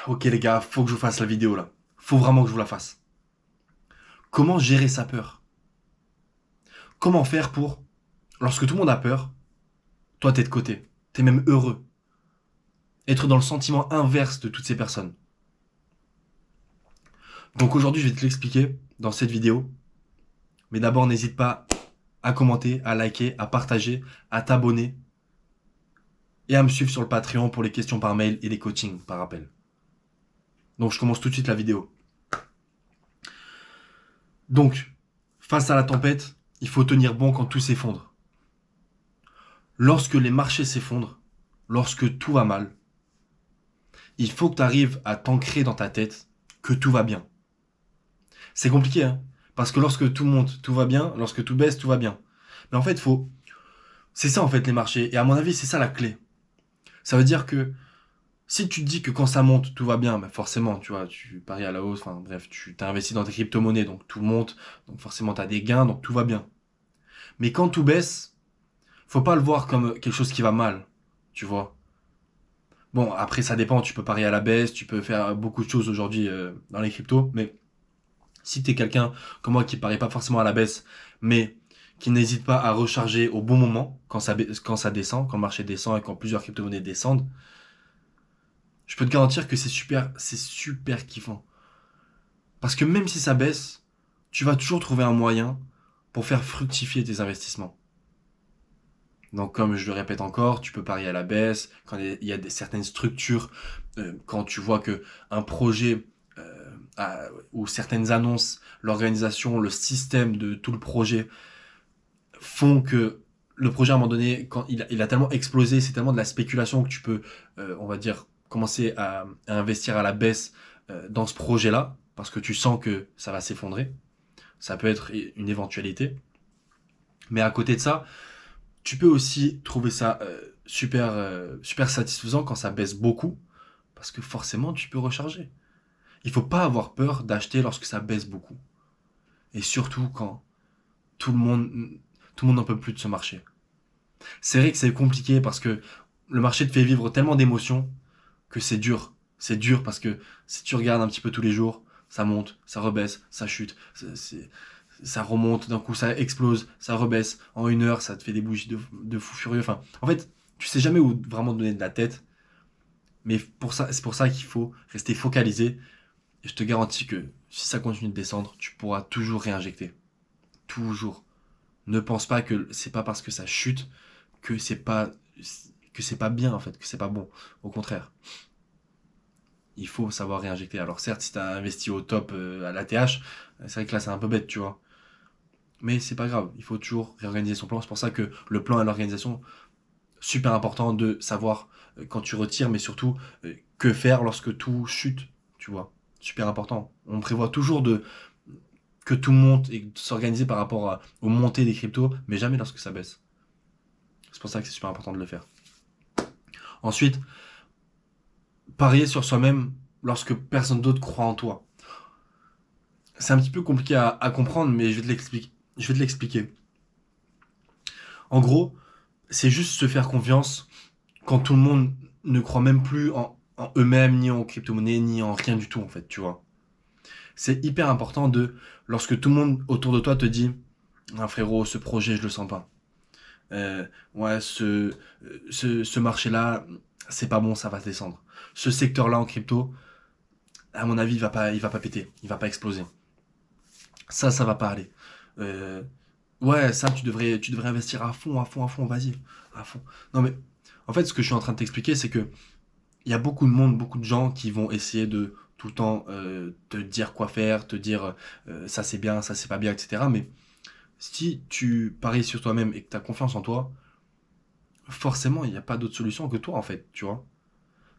Ok les gars, faut que je vous fasse la vidéo là. Faut vraiment que je vous la fasse. Comment gérer sa peur? Comment faire pour, lorsque tout le monde a peur, toi t'es de côté, t'es même heureux. Être dans le sentiment inverse de toutes ces personnes. Donc aujourd'hui je vais te l'expliquer dans cette vidéo. Mais d'abord n'hésite pas à commenter, à liker, à partager, à t'abonner et à me suivre sur le Patreon pour les questions par mail et les coachings par appel. Donc je commence tout de suite la vidéo. Donc, face à la tempête, il faut tenir bon quand tout s'effondre. Lorsque les marchés s'effondrent, lorsque tout va mal, il faut que tu arrives à t'ancrer dans ta tête que tout va bien. C'est compliqué, hein, parce que lorsque tout monte, tout va bien, lorsque tout baisse, tout va bien. Mais en fait, faut... c'est ça en fait les marchés, et à mon avis, c'est ça la clé. Ça veut dire que si tu te dis que quand ça monte, tout va bien, bah forcément, tu vois, tu paries à la hausse, enfin bref, tu t'as investi dans tes crypto-monnaies, donc tout monte, donc forcément tu as des gains, donc tout va bien. Mais quand tout baisse, faut pas le voir comme quelque chose qui va mal, tu vois. Bon, après, ça dépend. Tu peux parier à la baisse, tu peux faire beaucoup de choses aujourd'hui dans les cryptos. Mais si tu es quelqu'un comme moi qui parie pas forcément à la baisse, mais qui n'hésite pas à recharger au bon moment quand ça descend, quand le marché descend et quand plusieurs crypto-monnaies descendent, je peux te garantir que c'est super kiffant. Parce que même si ça baisse, tu vas toujours trouver un moyen pour faire fructifier tes investissements. Donc, comme je le répète encore, tu peux parier à la baisse, quand il y a certaines structures, quand tu vois que un projet ou certaines annonces, l'organisation, le système de tout le projet font que le projet à un moment donné, quand il a tellement explosé, c'est tellement de la spéculation que tu peux, on va dire, commencer à investir à la baisse dans ce projet-là, parce que tu sens que ça va s'effondrer. Ça peut être une éventualité. Mais à côté de ça, tu peux aussi trouver ça super satisfaisant quand ça baisse beaucoup, parce que forcément, tu peux recharger. Il faut pas avoir peur d'acheter lorsque ça baisse beaucoup. Et surtout quand tout le monde, tout le monde n'en peut plus de ce marché. C'est vrai que c'est compliqué parce que le marché te fait vivre tellement d'émotions que c'est dur. C'est dur parce que si tu regardes un petit peu tous les jours, ça monte, ça rebaisse, ça chute, ça remonte, d'un coup ça explose, ça rebaisse. En une heure, ça te fait des bougies de fou furieux. Enfin, en fait, tu sais jamais où vraiment donner de la tête. Mais c'est pour ça qu'il faut rester focalisé. Et je te garantis que si ça continue de descendre, tu pourras toujours réinjecter. Toujours. Ne pense pas que c'est pas parce que ça chute que c'est pas bien en fait, que c'est pas bon. Au contraire, il faut savoir réinjecter. Alors certes, si tu as investi au top à l'ATH, c'est vrai que là c'est un peu bête, tu vois. Mais c'est pas grave, il faut toujours réorganiser son plan. C'est pour ça que le plan et l'organisation, super important de savoir quand tu retires, mais surtout que faire lorsque tout chute, tu vois. Super important. On prévoit toujours que tout monte et de s'organiser par rapport aux montées des cryptos, mais jamais lorsque ça baisse. C'est pour ça que c'est super important de le faire. Ensuite, parier sur soi-même lorsque personne d'autre croit en toi. C'est un petit peu compliqué à comprendre, mais je vais te l'expliquer. Je vais te l'expliquer. En gros, c'est juste se faire confiance quand tout le monde ne croit même plus en eux-mêmes, ni en crypto-monnaie, ni en rien du tout, en fait, tu vois. C'est hyper important lorsque tout le monde autour de toi te dit, ah, frérot, ce projet, je le sens pas. Ouais, ce marché-là, c'est pas bon, ça va descendre. Ce secteur-là en crypto, à mon avis, il va pas péter, il va pas exploser. Ça va pas aller. Euh, ouais, ça, tu devrais investir à fond, vas-y, à fond. Non mais, en fait, ce que je suis en train de t'expliquer, c'est que il y a beaucoup de monde, beaucoup de gens qui vont essayer de tout le temps te dire quoi faire, te dire ça c'est bien, ça c'est pas bien, etc. Mais si tu paries sur toi-même et que tu as confiance en toi, forcément, il n'y a pas d'autre solution que toi, en fait, tu vois.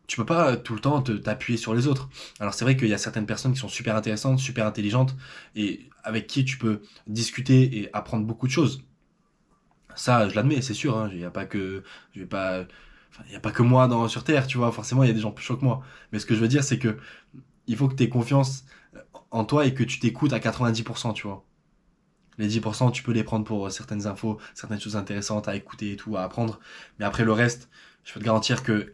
Tu peux pas tout le temps t'appuyer sur les autres. Alors c'est vrai qu'il y a certaines personnes qui sont super intéressantes, super intelligentes, et avec qui tu peux discuter et apprendre beaucoup de choses. Ça, je l'admets, c'est sûr. Hein, il n'y a pas que, je vais pas, enfin, il y a pas que moi sur Terre, tu vois. Forcément, il y a des gens plus chauds que moi. Mais ce que je veux dire, c'est que il faut que tu aies confiance en toi et que tu t'écoutes à 90%, tu vois. Les 10%, tu peux les prendre pour certaines infos, certaines choses intéressantes à écouter et tout, à apprendre. Mais après, le reste, je peux te garantir que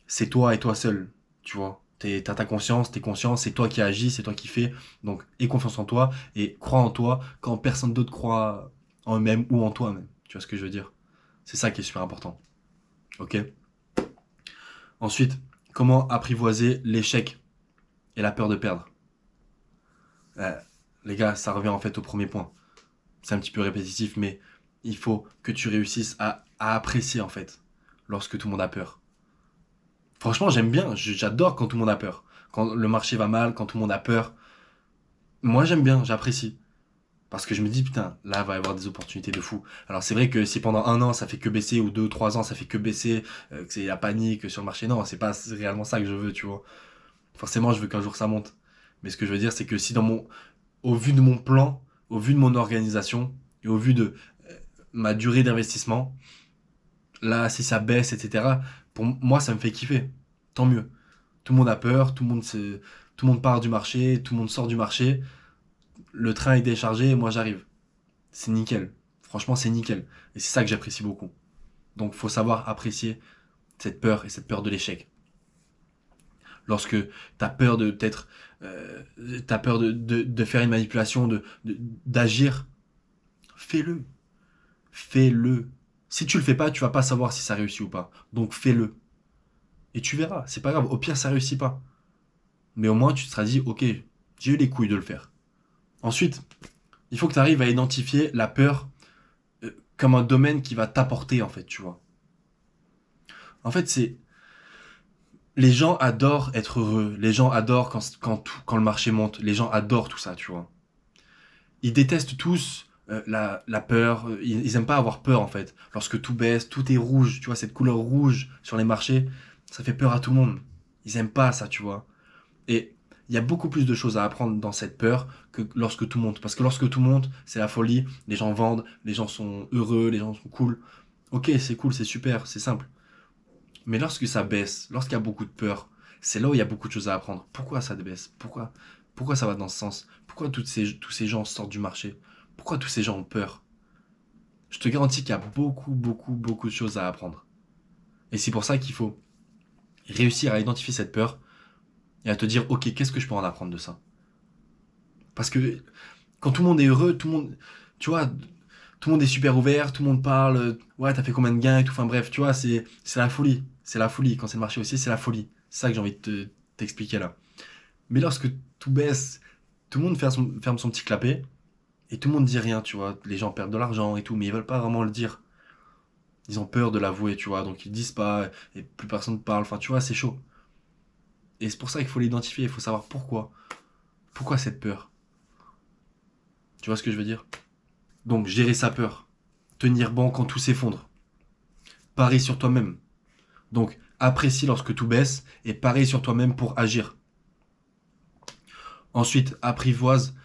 c'est toi et toi seul, tu vois. T'as ta conscience, t'es conscient, c'est toi qui agis, c'est toi qui fais. Donc, aie confiance en toi et crois en toi quand personne d'autre croit en eux-mêmes ou en toi-même. Tu vois ce que je veux dire? C'est ça qui est super important. Ok? Ensuite, comment apprivoiser l'échec et la peur de perdre? Euh, les gars, ça revient en fait au premier point. C'est un petit peu répétitif, mais il faut que tu réussisses à apprécier en fait lorsque tout le monde a peur. Franchement, j'aime bien, j'adore quand tout le monde a peur. Quand le marché va mal, quand tout le monde a peur. Moi, j'aime bien, j'apprécie. Parce que je me dis, putain, là, il va y avoir des opportunités de fou. Alors, c'est vrai que si pendant un an, ça fait que baisser, ou 2 ou 3 ans, ça fait que baisser, que c'est la panique sur le marché, non, c'est pas réellement ça que je veux, tu vois. Forcément, je veux qu'un jour ça monte. Mais ce que je veux dire, c'est que si au vu de mon plan, au vu de mon organisation, et au vu de ma durée d'investissement, là, si ça baisse, etc., pour moi, ça me fait kiffer. Tant mieux. Tout le monde a peur, tout le monde part du marché, tout le monde sort du marché, le train est déchargé et moi j'arrive. C'est nickel. Franchement, c'est nickel. Et c'est ça que j'apprécie beaucoup. Donc, faut savoir apprécier cette peur et cette peur de l'échec. Lorsque t'as peur de peut-être, t'as peur de faire une manipulation, d'agir, fais-le. Fais-le. Si tu le fais pas, tu vas pas savoir si ça réussit ou pas. Donc, fais-le. Et tu verras. C'est pas grave. Au pire, ça réussit pas. Mais au moins, tu te seras dit, ok, j'ai eu les couilles de le faire. Ensuite, il faut que tu arrives à identifier la peur comme un domaine qui va t'apporter, en fait, tu vois. En fait, c'est. Les gens adorent être heureux. Les gens adorent quand le marché monte. Les gens adorent tout ça, tu vois. Ils détestent tous la peur. Ils aiment pas avoir peur, en fait. Lorsque tout baisse, tout est rouge. Tu vois, cette couleur rouge sur les marchés, ça fait peur à tout le monde. Ils aiment pas ça, tu vois. Et il y a beaucoup plus de choses à apprendre dans cette peur que lorsque tout monte. Parce que lorsque tout monte, c'est la folie. Les gens vendent, les gens sont heureux, les gens sont cool. Ok, c'est cool, c'est super, c'est simple. Mais lorsque ça baisse, lorsqu'il y a beaucoup de peur, c'est là où il y a beaucoup de choses à apprendre. Pourquoi ça baisse? Pourquoi ça va dans ce sens? Pourquoi tous ces gens sortent du marché? Pourquoi tous ces gens ont peur? Je te garantis qu'il y a beaucoup de choses à apprendre. Et c'est pour ça qu'il faut réussir à identifier cette peur et à te dire, ok, qu'est-ce que je peux en apprendre de ça? Parce que quand tout le monde est heureux, tout le monde, tu vois, tout le monde est super ouvert, tout le monde parle, ouais, t'as fait combien de gains et tout, enfin bref, tu vois, c'est la folie. C'est la folie. Quand c'est le marché aussi, c'est la folie. C'est ça que j'ai envie de t'expliquer là. Mais lorsque tout baisse, tout le monde ferme son petit clapet et tout le monde dit rien, tu vois. Les gens perdent de l'argent et tout, mais ils veulent pas vraiment le dire. Ils ont peur de l'avouer, tu vois, donc ils disent pas et plus personne ne parle. Enfin, tu vois, c'est chaud. Et c'est pour ça qu'il faut l'identifier, il faut savoir pourquoi. Pourquoi cette peur? Tu vois ce que je veux dire? Donc, gérer sa peur. Tenir bon quand tout s'effondre. Parie sur toi-même. Donc, apprécie lorsque tout baisse et parie sur toi-même pour agir. Ensuite, apprivoise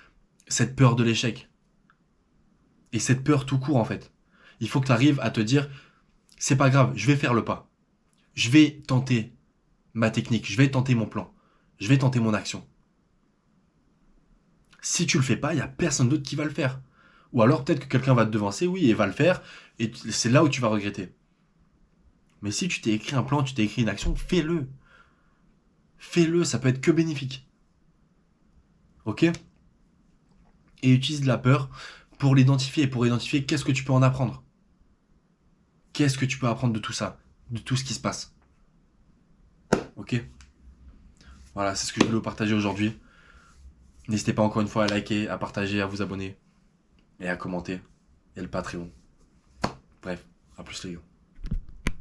cette peur de l'échec. Et cette peur tout court, en fait. Il faut que tu arrives à te dire, c'est pas grave, je vais faire le pas. Je vais tenter ma technique, je vais tenter mon plan. Je vais tenter mon action. Si tu le fais pas, il y a personne d'autre qui va le faire. Ou alors peut-être que quelqu'un va te devancer, oui, et va le faire, et c'est là où tu vas regretter. Mais si tu t'es écrit un plan, tu t'es écrit une action, fais-le. Fais-le, ça peut être que bénéfique. Ok? Et utilise la peur pour l'identifier, pour identifier qu'est-ce que tu peux en apprendre. Qu'est-ce que tu peux apprendre de tout ça, de tout ce qui se passe. Ok? Voilà, c'est ce que je voulais vous partager aujourd'hui. N'hésitez pas encore une fois à liker, à partager, à vous abonner et à commenter. Et le Patreon. Bref, à plus les gars.